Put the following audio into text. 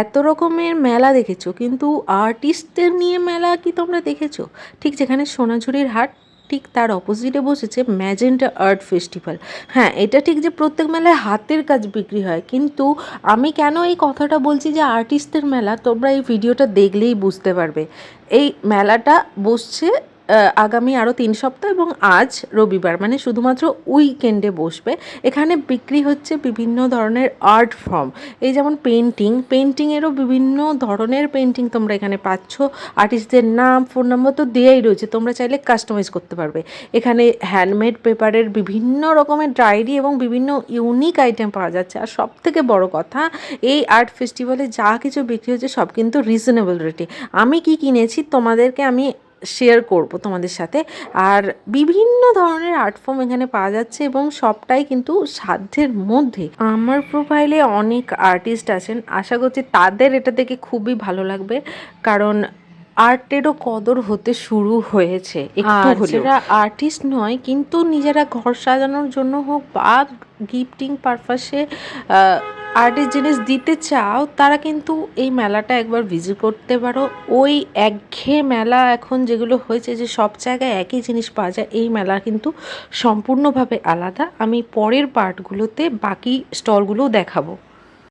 এত রকমের মেলা দেখেছো, কিন্তু আর্টিস্টদের নিয়ে মেলা কি তোমরা দেখেছো? ঠিক যেখানে সোনাঝুরির হাট, ঠিক তার অপোজিটে বসেছে ম্যাজেন্টা আর্ট ফেস্টিভ্যাল। হ্যাঁ, এটা ঠিক যে প্রত্যেক মেলায় হাতের কাজ বিক্রি হয়, কিন্তু আমি কেন এই কথাটা বলছি যে আর্টিস্টদের মেলা, তোমরা এই ভিডিওটা দেখলেই বুঝতে পারবে। এই মেলাটা বসছে আগামী আরও 3 সপ্তাহ, এবং আজ রবিবার, মানে শুধুমাত্র উইকেন্ডে বসবে। এখানে বিক্রি হচ্ছে বিভিন্ন ধরনের আর্ট ফর্ম। এই যেমন পেন্টিংয়েরও বিভিন্ন ধরনের পেন্টিং তোমরা এখানে পাচ্ছ। আর্টিস্টদের নাম, ফোন নম্বর তো দেয়াই রয়েছে, তোমরা চাইলে কাস্টমাইজ করতে পারবে। এখানে হ্যান্ডমেড পেপারের বিভিন্ন রকমের ডায়েরি এবং বিভিন্ন ইউনিক আইটেম পাওয়া যাচ্ছে। আর সব থেকে বড় কথা, এই আর্ট ফেস্টিভ্যালে যা কিছু বিক্রি হচ্ছে সব কিন্তু রিজনেবল রেটে। আমি কি কিনেছি তোমাদেরকে আমি শেয়ার করব তোমাদের সাথে। আর বিভিন্ন ধরনের আর্ট ফর্ম এখানে পাওয়া যাচ্ছে, এবং সবটাই কিন্তু সাধ্যের মধ্যে। আমার প্রোফাইলে অনেক আর্টিস্ট আছেন, আশা করছি তাদের এটা দেখে খুবই ভালো লাগবে, কারণ আর্টেরও কদর হতে শুরু হয়েছে একটু হলেও। যারা আর্টিস্ট নয় কিন্তু নিজেরা ঘর সাজানোর জন্য হোক বা গিফটিং পারপাসে আর্টের জিনিস দিতে চাও, তারা কিন্তু এই মেলাটা একবার ভিজিট করতে পারো। ওই একঘেয়ে মেলা এখন যেগুলো হয়েছে, যে সব জায়গায় একই জিনিস পাওয়া যায়, এই মেলা কিন্তু সম্পূর্ণভাবে আলাদা। আমি পরের পার্টগুলোতে বাকি স্টলগুলোও দেখাবো।